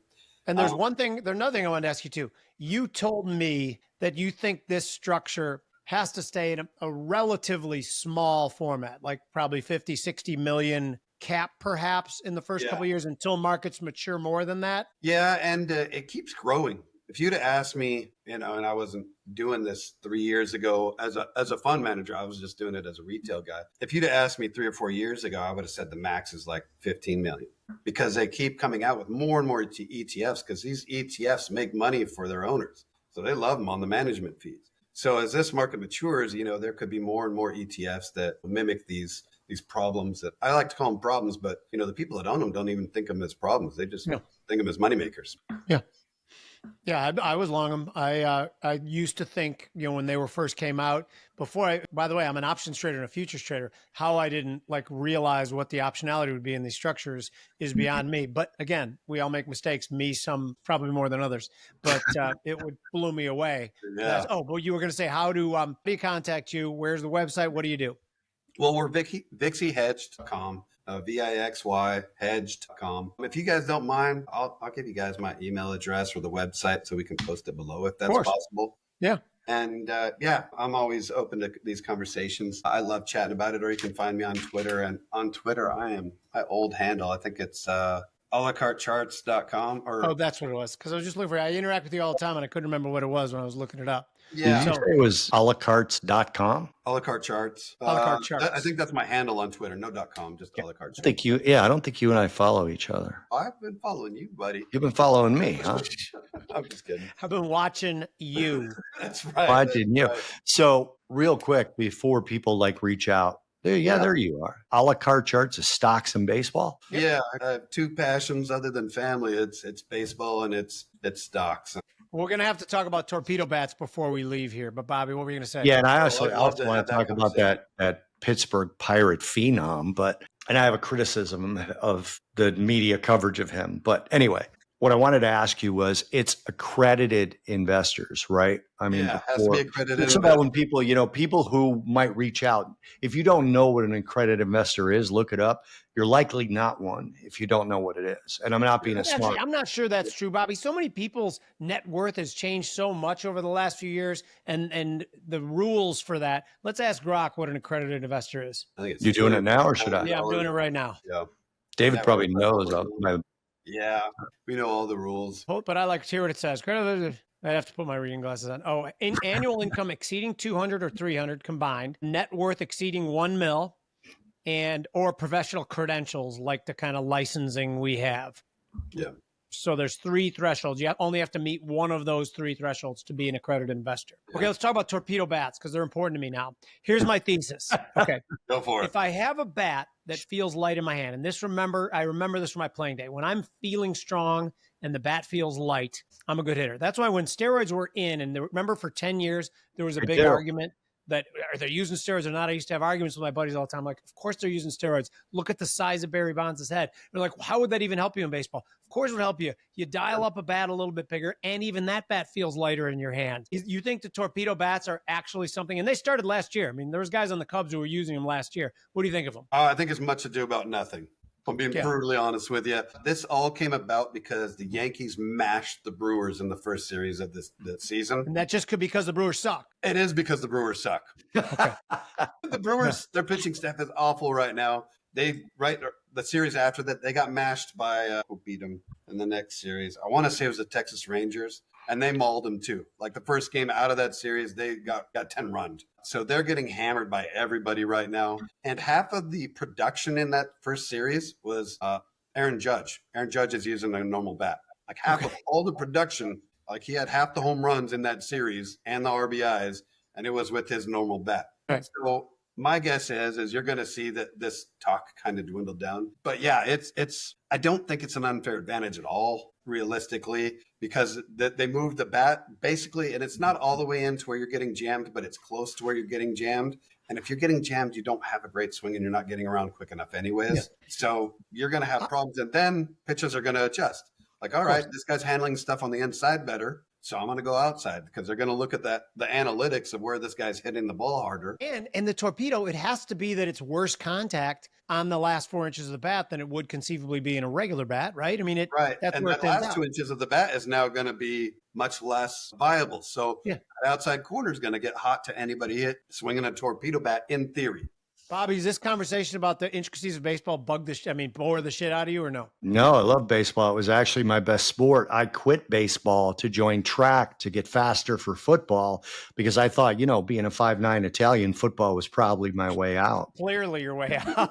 And there's another thing I wanted to ask you too. You told me that you think this structure has to stay in a relatively small format, like probably 50, 60 million cap perhaps in the first couple of years until markets mature more than that. Yeah, and it keeps growing. If you'd have asked me, and I wasn't doing this 3 years ago as a fund manager, I was just doing it as a retail guy. If you'd have asked me 3 or 4 years ago, I would have said the max is like 15 million, because they keep coming out with more and more ETFs, because these ETFs make money for their owners. So they love them on the management fees. So as this market matures, there could be more and more ETFs that mimic these problems that I like to call them problems, but the people that own them don't even think of them as problems. They just think of them as moneymakers. Yeah. Yeah, I was long them. I used to think, when they first came out, by the way, I'm an options trader and a futures trader. How I didn't realize what the optionality would be in these structures is beyond me. But again, we all make mistakes. Me, some probably more than others. But it blew me away. Yeah. Well, you were going to say, how do you contact you? Where's the website? What do you do? Well, we're Vixy Hedge.com. VIXY hedged.com. If you guys don't mind, I'll give you guys my email address or the website so we can post it below if that's possible. Yeah. And yeah, I'm always open to these conversations. I love chatting about it, or you can find me on Twitter. And on Twitter, I am my old handle. I think it's alacartecharts.com. Oh, that's what it was. Because I was just looking for it. I interact with you all the time, and I couldn't remember what it was when I was looking it up. Yeah. Did you say it was alacartes.com? A la carte charts. I think that's my handle on Twitter. No .com, just a la carte charts. I don't think you and I follow each other. I've been following you, buddy. You've been following me, huh? I'm just kidding. I've been watching you. That's right. Watching you. Right. So real quick, before people reach out, there you are. A la carte charts of stocks and baseball. Yeah, I have two passions other than family. It's baseball and it's stocks. We're going to have to talk about torpedo bats before we leave here. But Bobby, what were you going to say? Yeah, and I also want to talk about that Pittsburgh Pirate phenom, and I have a criticism of the media coverage of him. But anyway, what I wanted to ask you was, it's accredited investors, right? I mean, it has to be accredited. It's about when people who might reach out. If you don't know what an accredited investor is, look it up. You're likely not one if you don't know what it is. And I'm not being smart. I'm not sure that's true, Bobby. So many people's net worth has changed so much over the last few years, and the rules for that. Let's ask Grok what an accredited investor is. You doing it now, or should I? Yeah, I'm doing it right now. Yeah. David probably knows. Yeah, we know all the rules. But I like to hear what it says. I have to put my reading glasses on. Oh, in annual income exceeding 200 or 300 combined, net worth exceeding 1 mil, or professional credentials like the kind of licensing we have. Yeah. So there's 3 thresholds. You only have to meet one of those 3 thresholds to be an accredited investor. Yeah. Okay, let's talk about torpedo bats because they're important to me now. Here's my thesis. Okay. Go for it. If I have a bat that feels light in my hand, and I remember this from my playing day. When I'm feeling strong and the bat feels light, I'm a good hitter. That's why when steroids were in, and remember for 10 years, there was a big argument that are they using steroids or not? I used to have arguments with my buddies all the time. Like, of course they're using steroids. Look at the size of Barry Bonds' head. They're like, how would that even help you in baseball? Of course it would help you. You dial up a bat a little bit bigger, and even that bat feels lighter in your hand. You think the torpedo bats are actually something? And they started last year. I mean, there was guys on the Cubs who were using them last year. What do you think of them? I think it's much ado about nothing. I'm being brutally honest with you. This all came about because the Yankees mashed the Brewers in the first series of this season. And that just could be because the Brewers suck. It is because the Brewers suck. Okay. The Brewers, their pitching staff is awful right now. The series after that, they got mashed by who beat them in the next series. I want to say it was the Texas Rangers, and they mauled them too. Like the first game out of that series, they got 10 runs. So they're getting hammered by everybody right now. And half of the production in that first series was Aaron Judge. Aaron Judge is using a normal bat. Like half of all the production, like he had half the home runs in that series and the RBIs, and it was with his normal bat. Right. So my guess is you're going to see that this talk kind of dwindle down. But yeah, it's I don't think it's an unfair advantage at all, realistically, because they moved the bat basically, and it's not all the way into where you're getting jammed, but it's close to where you're getting jammed. And if you're getting jammed, you don't have a great swing and you're not getting around quick enough anyways. Yeah. So you're going to have problems, and then pitchers are going to adjust. Like, all right, this guy's handling stuff on the inside better, so I'm going to go outside, because they're going to look at the analytics of where this guy's hitting the ball harder. And the torpedo, it has to be that it's worse contact on the last 4 inches of the bat than it would conceivably be in a regular bat, right? I mean, that's and where the last 2 inches of the bat is now going to be much less viable. So the outside corner is going to get hot to anybody swinging a torpedo bat in theory. Bobby, is this conversation about the intricacies of baseball bore the shit out of you, or no? No, I love baseball. It was actually my best sport. I quit baseball to join track to get faster for football because I thought, being a 5'9" Italian, football was probably my way out. Clearly your way out.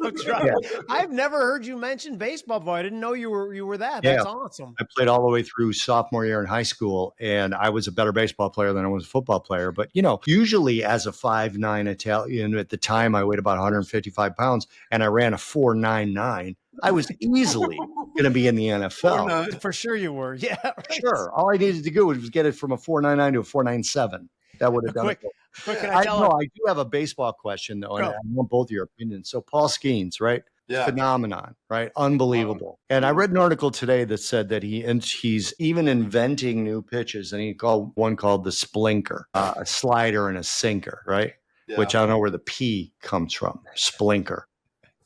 I've never heard you mention baseball before. I didn't know you were that. That's awesome. I played all the way through sophomore year in high school, and I was a better baseball player than I was a football player. But, usually as a 5'9" Italian, at the time I weighed about 155 pounds, and I ran a 4.99. I was easily going to be in the NFL. For sure you were. Yeah. Right. Sure. All I needed to do was get it from a 4.99 to a 4.97. That would have done it. Quick, I do have a baseball question, though, and I want both of your opinions. So Paul Skeens, right? Yeah. Phenomenon, right? Unbelievable. And I read an article today that said that he's even inventing new pitches, and he called one called the splinker, a slider and a sinker, right? which I don't know where the P comes from. Splinker.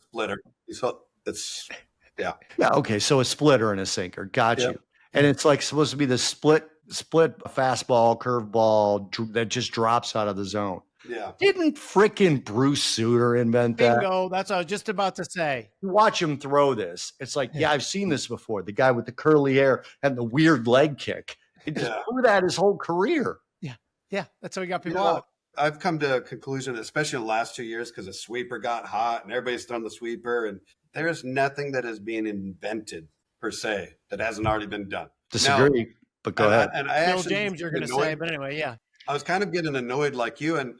Splitter. So it's, yeah. Yeah. Okay. So a splitter and a sinker. Got Yep. you. And it's like supposed to be the split fastball, curveball that just drops out of the zone. Yeah. Didn't frickin' Bruce Sutter invent that? Bingo. That's what I was just about to say. You watch him throw this. It's like, yeah, I've seen this before. The guy with the curly hair and the weird leg kick. He just threw that his whole career. Yeah. Yeah. That's how we got people out. I've come to a conclusion, especially in the last 2 years, because the sweeper got hot and everybody's throwing the sweeper. And there is nothing that is being invented per se that hasn't already been done. Disagree, now, but go ahead. And I Bill James, you're going to say, but anyway, yeah. I was kind of getting annoyed like you. And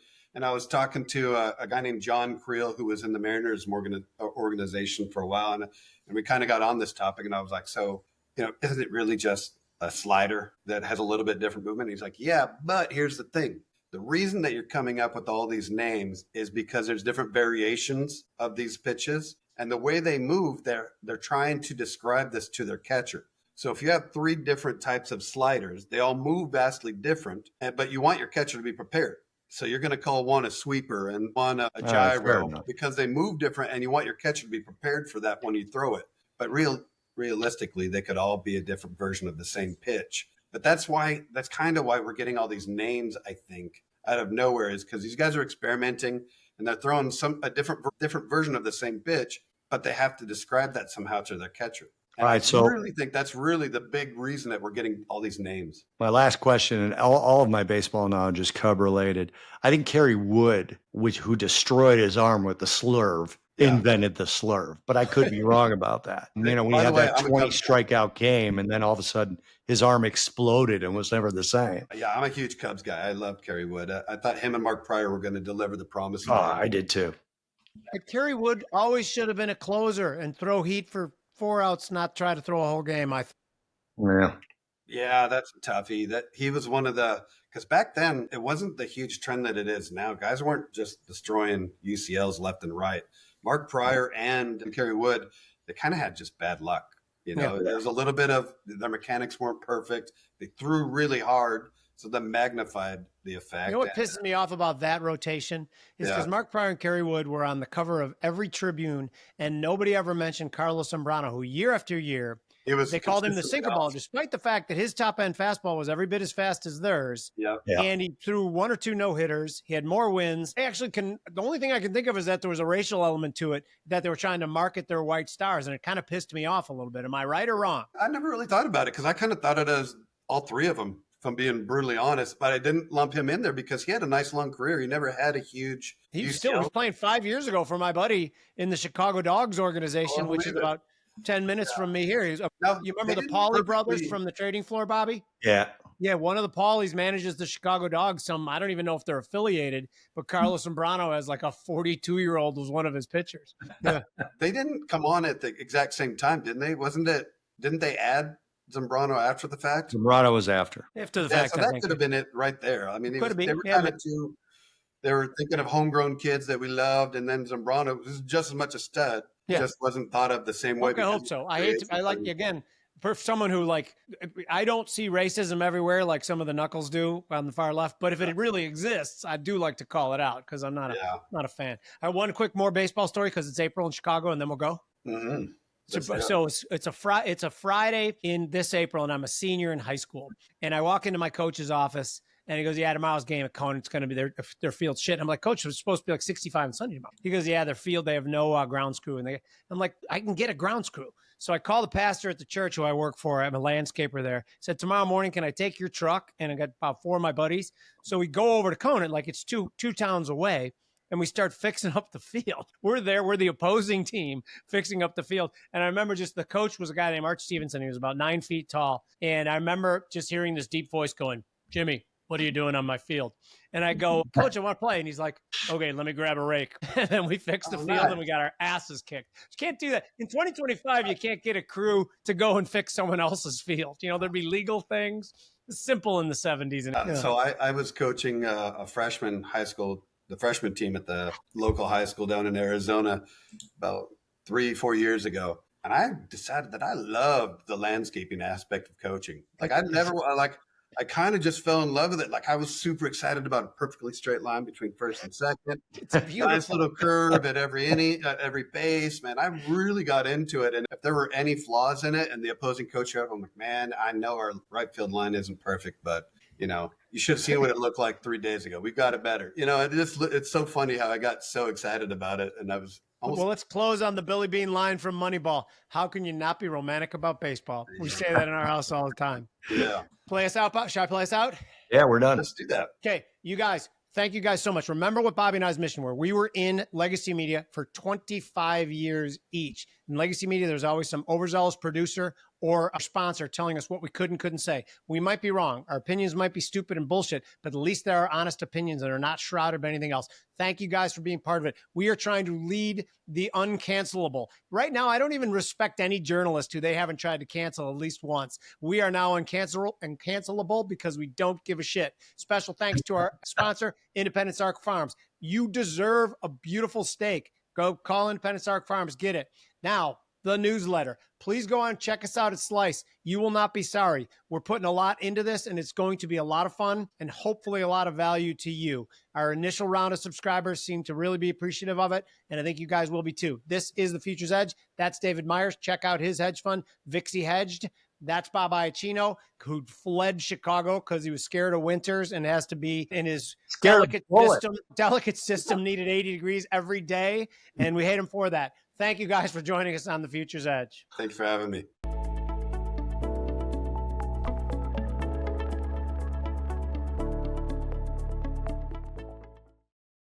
I was talking to a guy named John Creel, who was in the Mariners organization for a while. And we kind of got on this topic. And I was like, so, isn't it really just a slider that has a little bit different movement? And he's like, yeah, but here's the thing. The reason that you're coming up with all these names is because there's different variations of these pitches. And the way they move, they're trying to describe this to their catcher. So if you have 3 different types of sliders, they all move vastly different, but you want your catcher to be prepared. So you're going to call one a sweeper and one a gyro because they move different, and you want your catcher to be prepared for that when you throw it. But realistically, they could all be a different version of the same pitch. But that's kind of why we're getting all these names, I think, out of nowhere, is because these guys are experimenting and they're throwing a different version of the same pitch, but they have to describe that somehow to their catcher. And all right, so I really think that's really the big reason that we're getting all these names. My last question, and all of my baseball knowledge is Cub related. I think Kerry Wood, who destroyed his arm with the slurve, invented the slurve, but I could be wrong about that. When he had that 20 strikeout game, and then all of a sudden his arm exploded and was never the same. Yeah, I'm a huge Cubs guy. I love Kerry Wood. I thought him and Mark Pryor were going to deliver the promise. Oh, I did too. Kerry Wood always should have been a closer and throw heat for 4 outs, not try to throw a whole game. Yeah, that's a toughie. That he was one of because back then it wasn't the huge trend that it is now. Guys weren't just destroying UCLs left and right. Mark Pryor and Kerry Wood, they kind of had just bad luck. There was a little bit of their mechanics weren't perfect. They threw really hard, so that magnified the effect. You know what pisses me off about that rotation is because Mark Pryor and Kerry Wood were on the cover of every Tribune, and nobody ever mentioned Carlos Zambrano, who year after year, they called him the sinker ball, despite the fact that his top-end fastball was every bit as fast as theirs. And he threw 1 or 2 no-hitters. He had more wins. The only thing I can think of is that there was a racial element to it, that they were trying to market their white stars, and it kind of pissed me off a little bit. Am I right or wrong? I never really thought about it because I kind of thought it as all 3 of them, if I'm being brutally honest, but I didn't lump him in there because he had a nice long career. He never had a huge. He was playing 5 years ago for my buddy in the Chicago Dogs organization, which is about 10 minutes from me here. You remember the Pauly brothers from the trading floor, Bobby? Yeah. Yeah, one of the Paulies manages the Chicago Dogs. I don't even know if they're affiliated, but Carlos Zambrano, as like a 42-year-old, was one of his pitchers. Yeah. They didn't come on at the exact same time, didn't they? Didn't they add Zambrano after the fact? Zambrano was after. After the fact, so that could have been it right there. I mean, they were kind of they were thinking of homegrown kids that we loved, and then Zambrano was just as much a stud. Yeah. Just wasn't thought of the same way. I hope so. For someone who I don't see racism everywhere like some of the knuckles do on the far left, but if it really exists, I do like to call it out because I'm not a fan. I have one quick more baseball story because it's April in Chicago, and then we'll go. Mm-hmm. So it's a Friday in this April, and I'm a senior in high school, and I walk into my coach's office. And he goes, yeah, tomorrow's game at Conan, it's going to be their field shit. I'm like, Coach, it was supposed to be like 65 on Sunday tomorrow. He goes, yeah, their field, they have no ground screw. And I'm like, I can get a ground screw. So I call the pastor at the church who I work for. I'm a landscaper there. Said, tomorrow morning, can I take your truck? And I got about 4 of my buddies. So we go over to Conan, like it's two towns away. And we start fixing up the field. We're there. We're the opposing team fixing up the field. And I remember the coach was a guy named Arch Stevenson. He was about 9 feet tall. And I remember just hearing this deep voice going, Jimmy, what are you doing on my field? And I go, Coach, I want to play. And he's like, okay, let me grab a rake. And then we fixed the field and we got our asses kicked. You can't do that. In 2025, you can't get a crew to go and fix someone else's field. There'd be legal things. It's simple in the 70s. So I was coaching a freshman high school, the freshman team at the local high school down in Arizona about 3-4 years ago. And I decided that I loved the landscaping aspect of coaching. I kind of just fell in love with it. Like I was super excited about a perfectly straight line between first and second. It's beautiful. Nice little curve at every base, man. I really got into it. And if there were any flaws in it and the opposing coach showed up, I'm like, man, I know our right field line isn't perfect, but you should have seen what it looked like 3 days ago. We got it better. It's so funny how I got so excited about it. And I was almost. Well, let's close on the Billy Bean line from Moneyball. How can you not be romantic about baseball? We say that in our house all the time. Yeah. Play us out. Should I play us out? Yeah, we're done. Let's do that. Okay, you guys. Thank you guys so much. Remember what Bobby and I's mission were. We were in legacy media for 25 years each. In legacy media, there's always some overzealous producer or a sponsor telling us what we could and couldn't say. We might be wrong. Our opinions might be stupid and bullshit, but at least there are honest opinions that are not shrouded by anything else. Thank you guys for being part of it. We are trying to lead the uncancelable. Right now, I don't even respect any journalist who they haven't tried to cancel at least once. We are now uncancelable because we don't give a shit. Special thanks to our sponsor, Independence Arc Farms. You deserve a beautiful steak. Go call Independence Arc Farms. Get it. Now, the newsletter. Please go on and check us out at Slice. You will not be sorry. We're putting a lot into this, and it's going to be a lot of fun and hopefully a lot of value to you. Our initial round of subscribers seem to really be appreciative of it, and I think you guys will be too. This is the Futures Edge. That's David Meyers. Check out his hedge fund, Vixy Hedged. That's Bob Iaccino, who fled Chicago because he was scared of winters and has to be in his delicate system needed 80 degrees every day, and we hate him for that. Thank you guys for joining us on the Futures Edge. Thanks for having me.